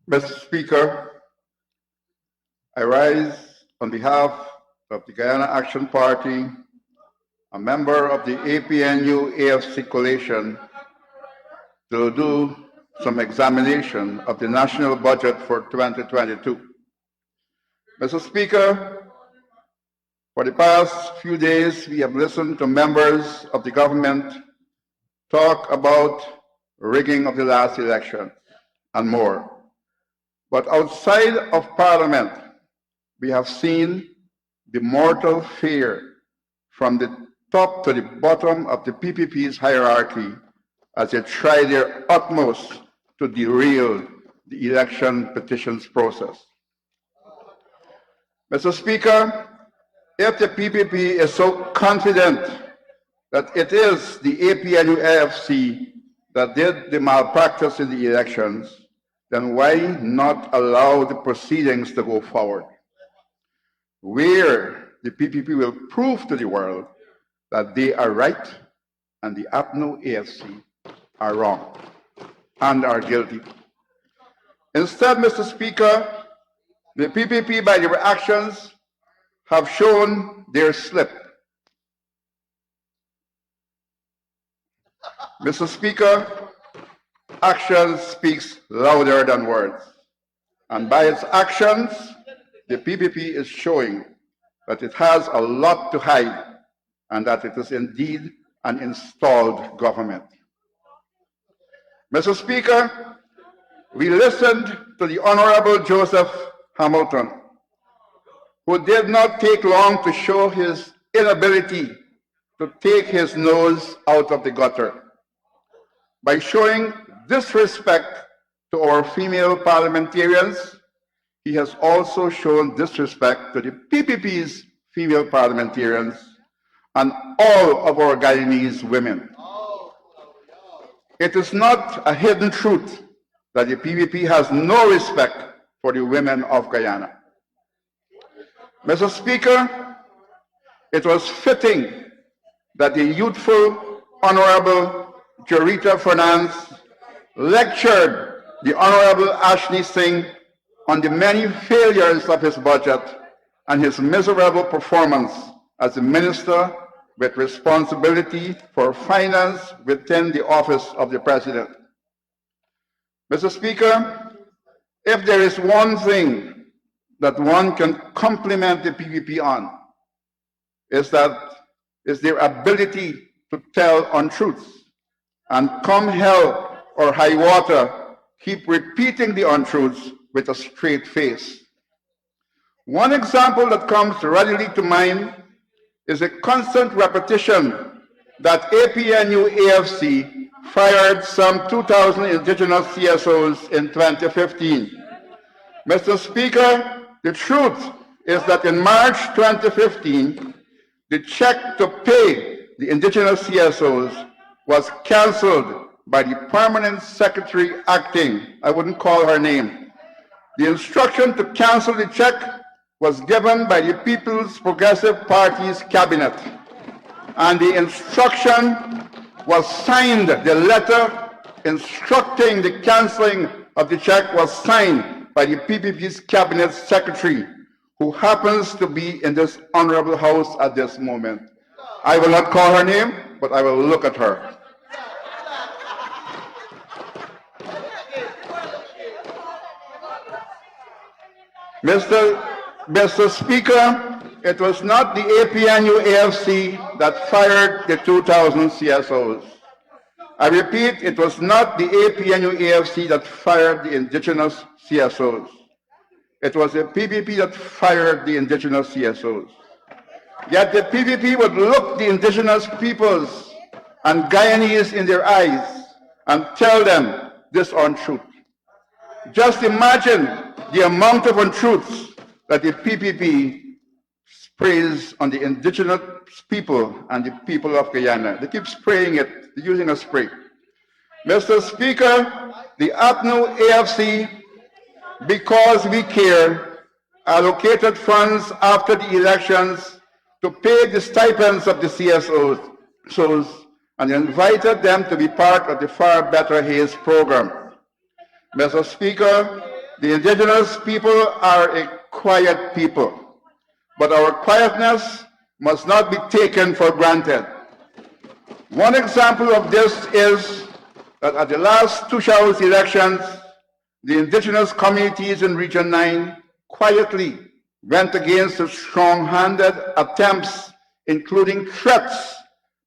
Mr. Speaker, I rise on behalf of the Guyana Action Party, a member of the APNU-AFC coalition, to do some examination of the national budget for 2022. Mr. Speaker, for the past few days, we have listened to members of the government talk about rigging of the last election and more. But outside of Parliament, we have seen the mortal fear from the top to the bottom of the PPP's hierarchy as they try their utmost to derail the election petitions process. Mr. Speaker, if the PPP is so confident that it is the APNU-AFC that did the malpractice in the elections, then why not allow the proceedings to go forward, where the PPP will prove to the world that they are right and the APNU-AFC are wrong and are guilty. Instead, Mr. Speaker, the PPP, by their actions, have shown their slip. Mr. Speaker, action speaks louder than words. And by its actions, the PPP is showing that it has a lot to hide and that it is indeed an installed government. Mr. Speaker, we listened to the Honorable Joseph Hamilton, who did not take long to show his inability to take his nose out of the gutter by showing disrespect to our female parliamentarians. He has also shown disrespect to the PPP's female parliamentarians and all of our Guyanese women. It is not a hidden truth that the PPP has no respect for the women of Guyana. Mr. Speaker, it was fitting that the youthful Honorable Jorita Fernandes lectured the Honorable Ashley Singh on the many failures of his budget and his miserable performance as the minister with responsibility for finance within the office of the President. Mr. Speaker, if there is one thing that one can compliment the PPP on, is their ability to tell untruths and come hell or high water, keep repeating the untruths with a straight face. One example that comes readily to mind is a constant repetition that APNU-AFC fired some 2,000 indigenous CSOs in 2015. Mr. Speaker, the truth is that in March 2015, the check to pay the indigenous CSOs was canceled by the permanent secretary acting. I wouldn't call her name. The instruction to cancel the check was given by the People's Progressive Party's cabinet. And the instruction was signed, the letter instructing the canceling of the check was signed by the PPP's cabinet secretary, who happens to be in this honorable house at this moment. I will not call her name, but I will look at her. Mr. Speaker, it was not the APNU-AFC that fired the 2,000 CSOs. I repeat, it was not the APNU-AFC that fired the indigenous CSOs. It was the PPP that fired the indigenous CSOs. Yet the PPP would look the indigenous peoples and Guyanese in their eyes and tell them this untruth. Just imagine the amount of untruths that the PPP sprays on the indigenous people and the people of Guyana. They keep spraying it, using a spray. Mr. Speaker, the APNU-AFC, because we care, allocated funds after the elections to pay the stipends of the CSOs and invited them to be part of the Far Better Haze program. Mr. Speaker, The indigenous people are a quiet people, but our quietness must not be taken for granted. One example of this is that at the last Tushau's elections, the indigenous communities in Region 9 quietly went against the strong-handed attempts, including threats,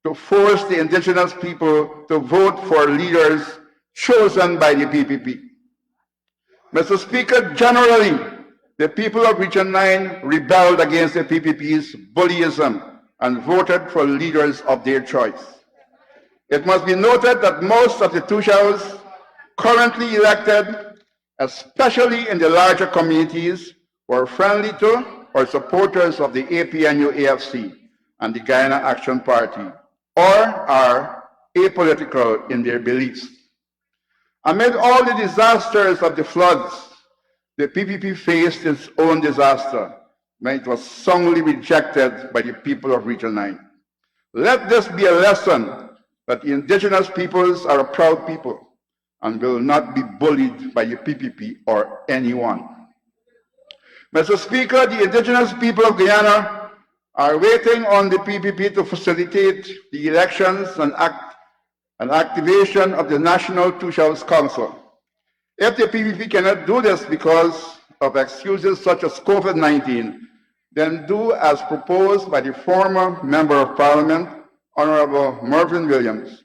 to force the indigenous people to vote for leaders chosen by the PPP. Mr. Speaker, generally, the people of Region 9 rebelled against the PPP's bullyism and voted for leaders of their choice. It must be noted that most of the Tushaus currently elected, especially in the larger communities, were friendly to or supporters of the APNU-AFC and the Guyana Action Party, or are apolitical in their beliefs. Amid all the disasters of the floods, the PPP faced its own disaster when it was soundly rejected by the people of Region 9. Let this be a lesson that the indigenous peoples are a proud people and will not be bullied by the PPP or anyone. Mr. Speaker, the indigenous people of Guyana are waiting on the PPP to facilitate the elections and activation of the National Tushaus Council. If the PPP cannot do this because of excuses such as COVID-19, then do as proposed by the former Member of Parliament, Honorable Mervyn Williams,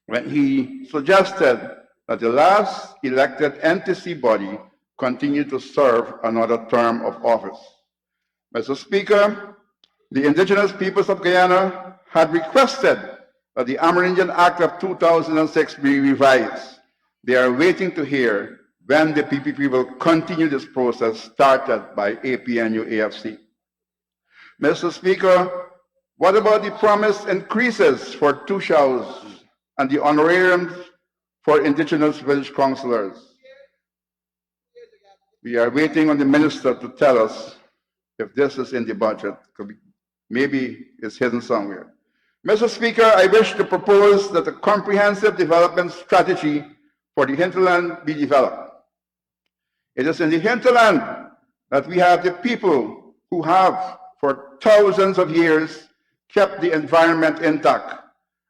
when he suggested that the last elected NTC body continue to serve another term of office. Mr. Speaker, the indigenous peoples of Guyana had requested that the Amerindian Act of 2006 be revised. They are waiting to hear when the PPP will continue this process started by APNU-AFC. Mr. Speaker, what about the promised increases for Tushaus and the honorariums for indigenous village councillors? We are waiting on the minister to tell us if this is in the budget. Maybe it's hidden somewhere. Mr. Speaker, I wish to propose that a comprehensive development strategy for the hinterland be developed. It is in the hinterland that we have the people who have, for thousands of years, kept the environment intact,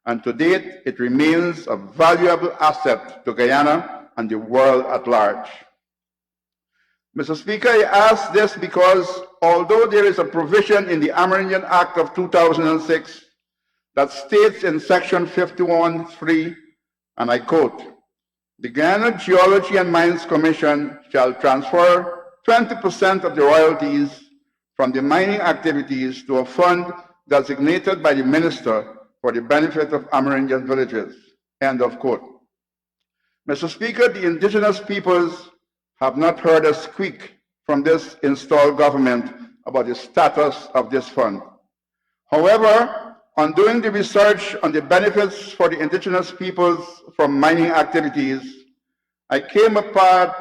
and to date, it remains a valuable asset to Guyana and the world at large. Mr. Speaker, I ask this because although there is a provision in the Amerindian Act of 2006 that states in Section 51(3), and I quote, "The Guyana Geology and Mines Commission shall transfer 20% of the royalties from the mining activities to a fund designated by the minister for the benefit of Amerindian villages," end of quote. Mr. Speaker, the indigenous peoples have not heard a squeak from this installed government about the status of this fund. However, on doing the research on the benefits for the indigenous peoples from mining activities, I came upon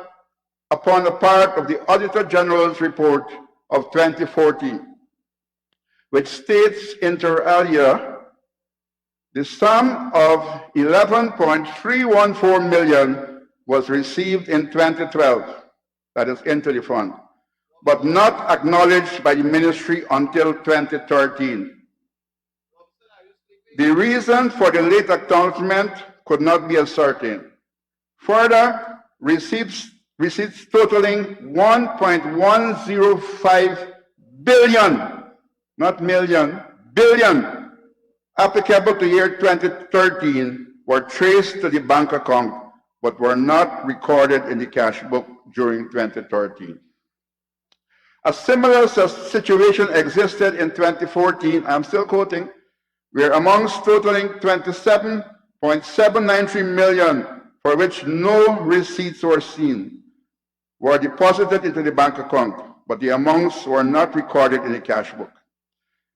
a part of the Auditor General's report of 2014, which states inter alia, the sum of 11.314 million was received in 2012, that is into the fund, but not acknowledged by the ministry until 2013. The reason for the late acknowledgement could not be ascertained. Further, receipts totaling 1.105 billion, not million, billion, applicable to year 2013 were traced to the bank account but were not recorded in the cash book during 2013. A similar situation existed in 2014, I'm still quoting, where amounts totaling 27.793 million, for which no receipts were seen, were deposited into the bank account, but the amounts were not recorded in the cash book.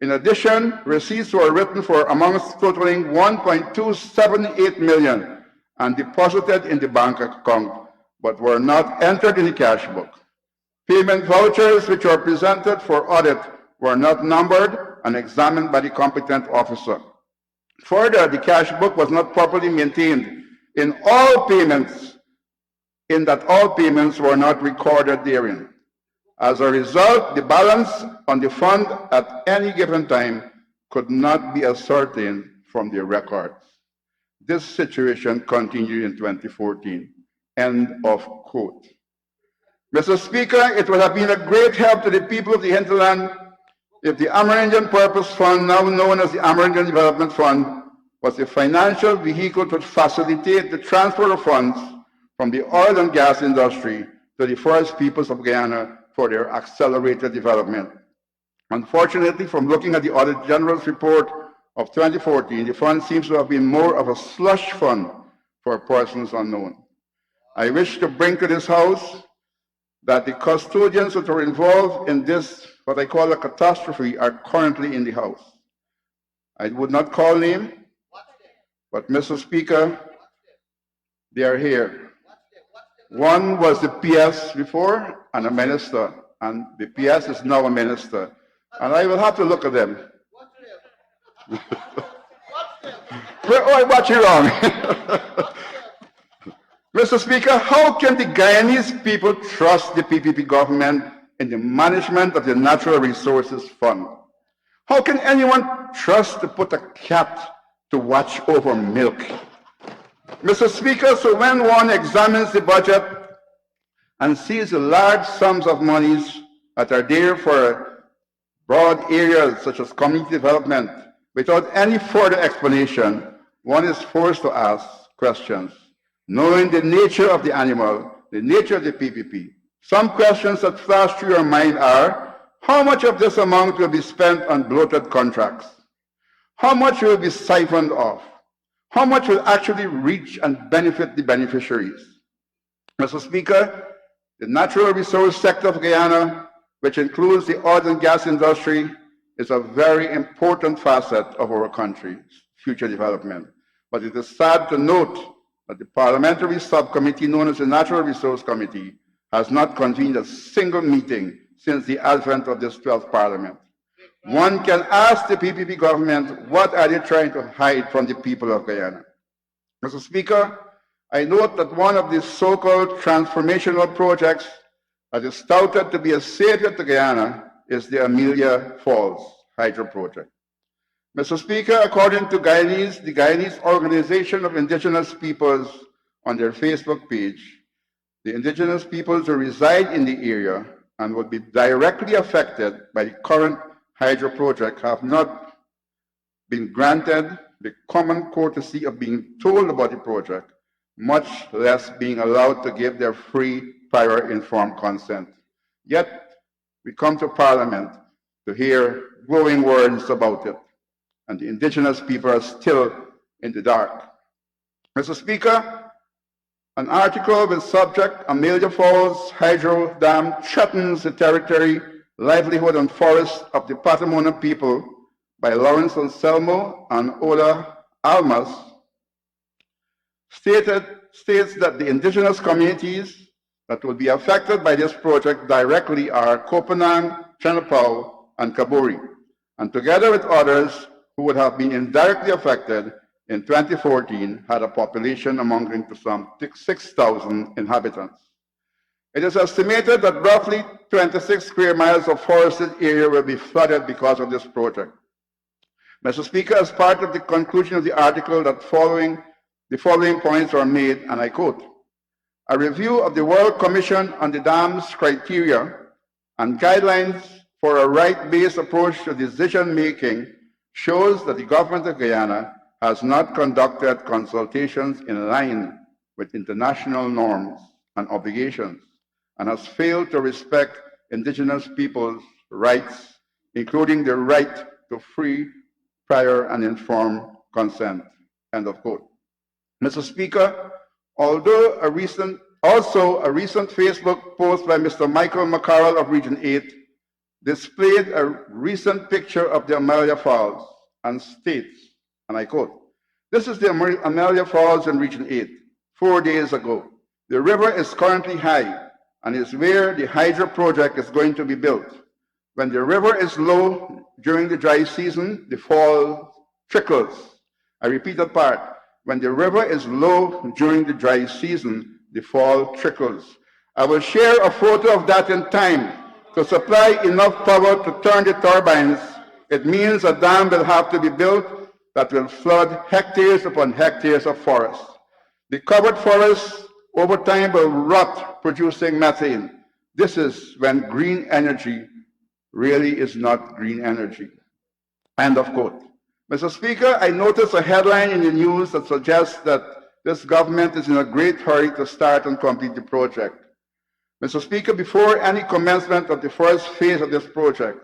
In addition, receipts were written for amounts totaling 1.278 million and deposited in the bank account, but were not entered in the cash book. Payment vouchers which were presented for audit were not numbered and examined by the competent officer. Further, the cash book was not properly maintained in all payments in that all payments were not recorded therein. As a result, the balance on the fund at any given time could not be ascertained from the records. This situation continued in 2014. End of quote. Mr. Speaker, it would have been a great help to the people of the hinterland if the Amerindian Purpose Fund, now known as the Amerindian Development Fund, was a financial vehicle to facilitate the transfer of funds from the oil and gas industry to the first peoples of Guyana for their accelerated development. Unfortunately, from looking at the Auditor General's report of 2014, the fund seems to have been more of a slush fund for persons unknown. I wish to bring to this House that the custodians that are involved in this, what I call a catastrophe, are currently in the House. I would not call name, but Mr. Speaker, they are here. One was the PS before and a minister, and the PS is now a minister. And I will have to look at them. Oh, I watch you wrong. Mr. Speaker, how can the Guyanese people trust the PPP government in the management of the Natural Resources Fund? How can anyone trust to put a cat to watch over milk? Mr. Speaker, so when one examines the budget and sees the large sums of monies that are there for broad areas such as community development, without any further explanation, one is forced to ask questions. Knowing the nature of the animal, the nature of the PPP, some questions that flash through your mind are, how much of this amount will be spent on bloated contracts? How much will be siphoned off? How much will actually reach and benefit the beneficiaries? Mr. Speaker, the natural resource sector of Guyana, which includes the oil and gas industry, is a very important facet of our country's future development. But it is sad to note that the parliamentary subcommittee known as the Natural Resource Committee has not convened a single meeting since the advent of this 12th Parliament. One can ask the PPP government, what are they trying to hide from the people of Guyana? Mr. Speaker, I note that one of these so-called transformational projects that is touted to be a savior to Guyana is the Amelia Falls Hydro Project. Mr. Speaker, according to the Guyanese Organization of Indigenous Peoples on their Facebook page, the indigenous peoples who reside in the area and would be directly affected by the current hydro project have not been granted the common courtesy of being told about the project, much less being allowed to give their free, prior informed consent. Yet, we come to Parliament to hear glowing words about it, and the indigenous people are still in the dark. Mr. Speaker, an article with subject Amelia Falls Hydro Dam threatens the territory, livelihood and forests of the Patamona people by Lawrence Anselmo and Ola Almas states that the indigenous communities that will be affected by this project directly are Kopanang, Chenapau, and Kaburi, and together with others who would have been indirectly affected in 2014 had a population amounting to some 6,000 inhabitants. It is estimated that roughly 26 square miles of forested area will be flooded because of this project. Mr. Speaker, as part of the conclusion of the article, the following points are made, and I quote, a review of the World Commission on the Dam's criteria and guidelines for a right-based approach to decision-making shows that the government of Guyana has not conducted consultations in line with international norms and obligations and has failed to respect indigenous peoples' rights, including the right to free, prior, and informed consent. End of quote. Mr. Speaker, although a recent Facebook post by Mr. Michael McCarroll of Region 8 displayed a recent picture of the Amelia Falls and states, and I quote, this is the Amelia Falls in Region 8, 4 days ago. The river is currently high and is where the hydro project is going to be built. When the river is low during the dry season, the fall trickles. I repeat that part. When the river is low during the dry season, the fall trickles. I will share a photo of that in time. To supply enough power to turn the turbines, it means a dam will have to be built that will flood hectares upon hectares of forest. The covered forests over time will rot, producing methane. This is when green energy really is not green energy. End of quote. Mr. Speaker, I noticed a headline in the news that suggests that this government is in a great hurry to start and complete the project. Mr. Speaker, before any commencement of the first phase of this project,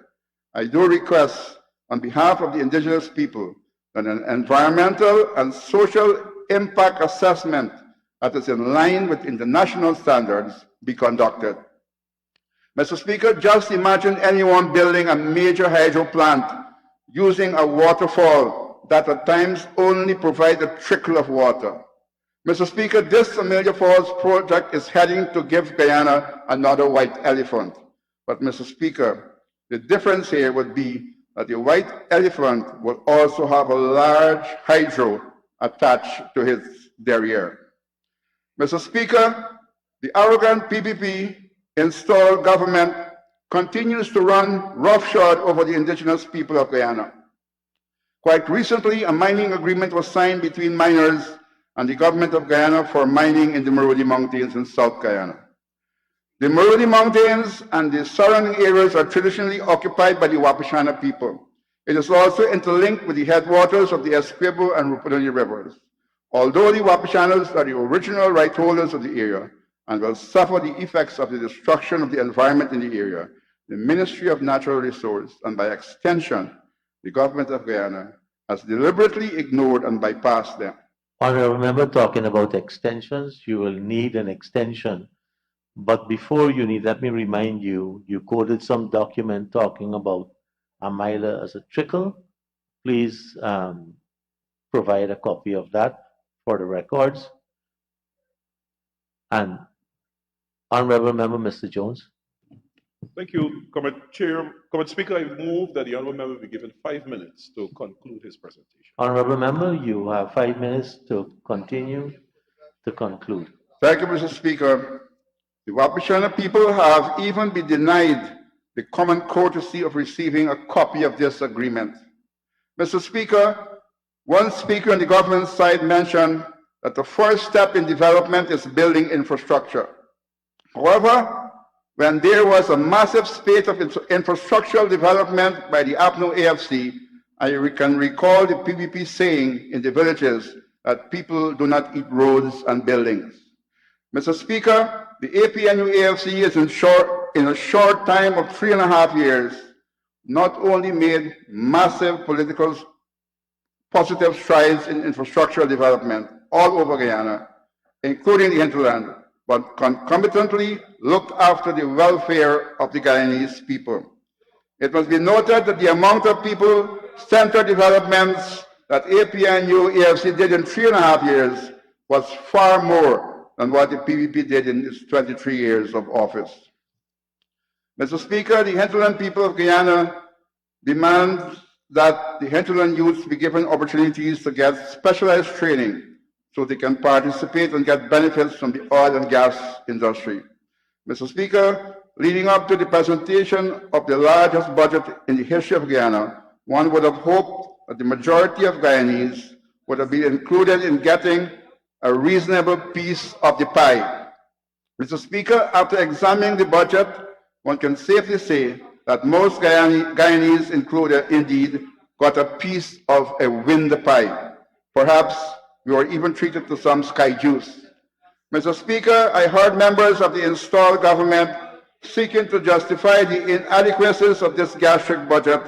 I do request on behalf of the indigenous people that an environmental and social impact assessment that is in line with international standards be conducted. Mr. Speaker, just imagine anyone building a major hydro plant using a waterfall that at times only provides a trickle of water. Mr. Speaker, this Amelia Falls project is heading to give Guyana another white elephant. But Mr. Speaker, the difference here would be that the white elephant will also have a large hydro attached to his derriere. Mr. Speaker, the arrogant PPP installed government continues to run roughshod over the indigenous people of Guyana. Quite recently, a mining agreement was signed between miners and the government of Guyana for mining in the Marudi Mountains in South Guyana. The Marudi Mountains and the surrounding areas are traditionally occupied by the Wapishana people. It is also interlinked with the headwaters of the Essequibo and Rupununi rivers. Although the Wapishanas are the original right holders of the area and will suffer the effects of the destruction of the environment in the area, the Ministry of Natural Resources, and by extension, the government of Guyana, has deliberately ignored and bypassed them. Honorable member, talking about extensions, you will need an extension. But before you need, let me remind you, you quoted some document talking about a mile as a trickle. Please provide a copy of that for the records. And Honorable Member, Mr. Jones. Thank you, Comrade Chair. Comrade Speaker, I move that the Honourable Member be given 5 minutes to conclude his presentation. Honorable Member, you have 5 minutes to continue to conclude. Thank you, Mr. Speaker. The Wapishana people have even been denied the common courtesy of receiving a copy of this agreement. Mr. Speaker, one speaker on the government side mentioned that the first step in development is building infrastructure. However, when there was a massive spate of infrastructural development by the APNO AFC, I can recall the PPP saying in the villages that people do not eat roads and buildings. Mr. Speaker, the APNU AFC is in a short time of 3.5 years, not only made massive political positive strides in infrastructural development all over Guyana, including the hinterland, but concomitantly looked after the welfare of the Guyanese people. It must be noted that the amount of people-centered developments that APNU AFC did in 3.5 years was far more than what the PPP did in its 23 years of office. Mr. Speaker, the hinterland people of Guyana demand that the hinterland youths be given opportunities to get specialized training so they can participate and get benefits from the oil and gas industry. Mr. Speaker, leading up to the presentation of the largest budget in the history of Guyana, one would have hoped that the majority of Guyanese would have been included in getting a reasonable piece of the pie. Mr. Speaker, after examining the budget, one can safely say that most Guyanese included indeed got a piece of a win the pie. Perhaps we were even treated to some sky juice. Mr. Speaker, I heard members of the installed government seeking to justify the inadequacies of this gastric budget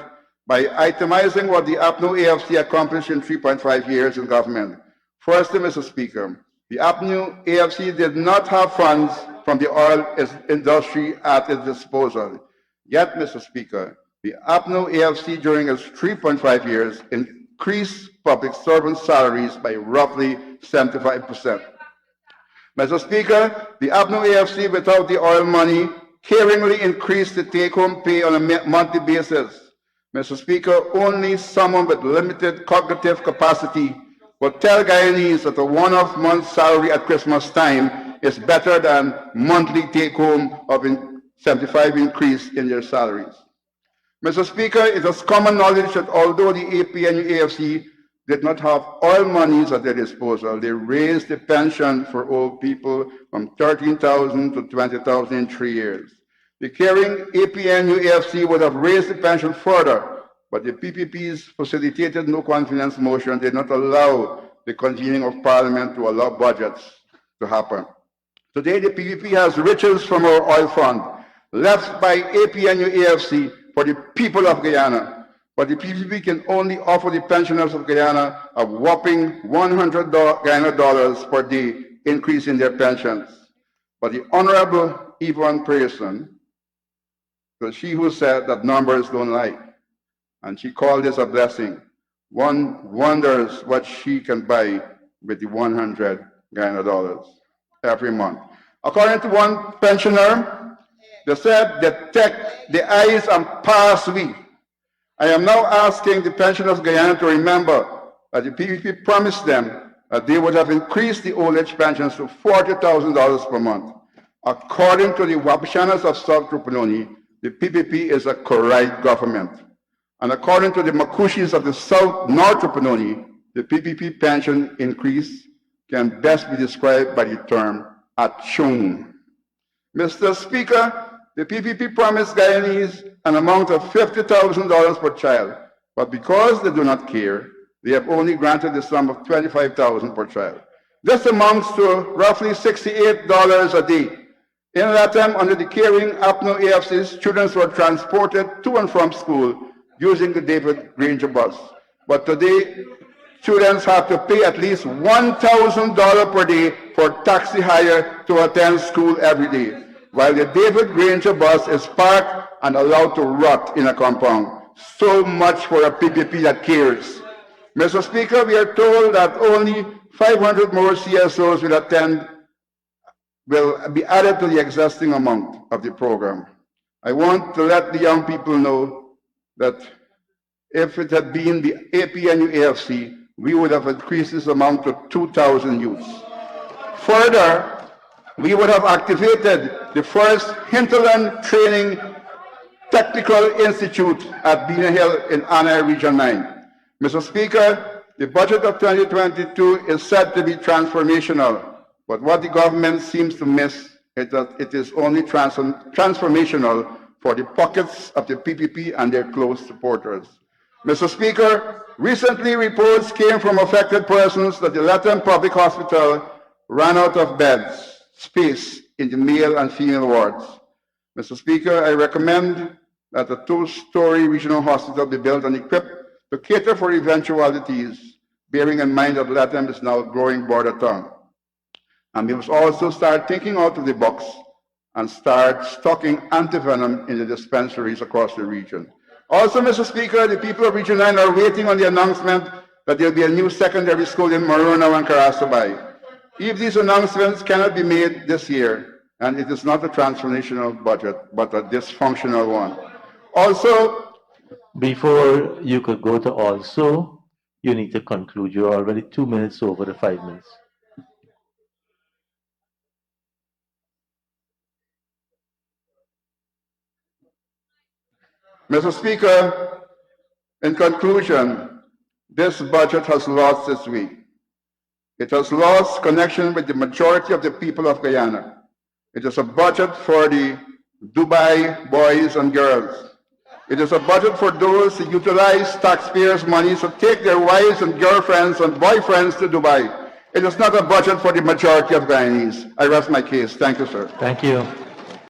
by itemizing what the APNO AFC accomplished in 3.5 years in government. Firstly, Mr. Speaker, the APNU AFC did not have funds from the oil industry at its disposal. Yet, Mr. Speaker, the APNU AFC during its 3.5 years increased public servant salaries by roughly 75%. Mr. Speaker, the APNU AFC without the oil money caringly increased the take-home pay on a monthly basis. Mr. Speaker, only someone with limited cognitive capacity will tell Guyanese that a one-off month's salary at Christmas time is better than monthly take-home of 75 increase in their salaries. Mr. Speaker, it is common knowledge that although the AP and AFC did not have all monies at their disposal, they raised the pension for old people from $13,000 to $20,000 in 3 years. The caring APNU AFC would have raised the pension further, but the PPP's facilitated no confidence motion did not allow the convening of Parliament to allow budgets to happen. Today, the PPP has riches from our oil fund left by APNU AFC for the people of Guyana, but the PPP can only offer the pensioners of Guyana a whopping $100 Guyana dollars per day increase in their pensions. But the Honorable Yvonne Pearson, was she who said that numbers don't lie, and she called this a blessing. One wonders what she can buy with the 100 Guyana dollars every month. According to one pensioner, they said, detect the eyes and pass we. I am now asking the pensioners of Guyana to remember that the PPP promised them that they would have increased the old age pensions to $40,000 per month. According to the Wapishanas of South Rupununi, the PPP is a corrupt government. And according to the Makushis of the South North Rupununi, the PPP pension increase can best be described by the term achung. Mr. Speaker, the PPP promised Guyanese an amount of $50,000 per child, but because they do not care, they have only granted the sum of $25,000 per child. This amounts to roughly $68 a day. In Latam, under the caring APNO AFC, students were transported to and from school using the David Granger bus. But today, students have to pay at least $1,000 per day for taxi hire to attend school every day, while the David Granger bus is parked and allowed to rot in a compound. So much for a PPP that cares. Mr. Speaker, we are told that only 500 more CSOs will be added to the existing amount of the program. I want to let the young people know that if it had been the APNU AFC, we would have increased this amount to 2,000 youths. Further, we would have activated the first hinterland training technical institute at Bina Hill in Anai Region 9. Mr. Speaker, the budget of 2022 is said to be transformational, but what the government seems to miss is that it is only transformational for the pockets of the PPP and their close supporters. Mr. Speaker, recently reports came from affected persons that the Latin Public Hospital ran out of beds, space in the male and female wards. Mr. Speaker, I recommend that a two-story regional hospital be built and equipped to cater for eventualities, bearing in mind that Latam is now a growing border town. And we must also start thinking out of the box and start stocking antivenom in the dispensaries across the region. Also, Mr. Speaker, the people of Region 9 are waiting on the announcement that there will be a new secondary school in Maruna and Karasabay. If these announcements cannot be made this year, and it is not a transformational budget, but a dysfunctional one. Also, Before you could go to also, you need to conclude. You're already 2 minutes over the 5 minutes. Mr. Speaker, in conclusion, this budget has lost its way. It has lost connection with the majority of the people of Guyana. It is a budget for the Dubai boys and girls. It is a budget for those who utilize taxpayers' money to take their wives and girlfriends and boyfriends to Dubai. It is not a budget for the majority of Guyanese. I rest my case. Thank you, sir. Thank you.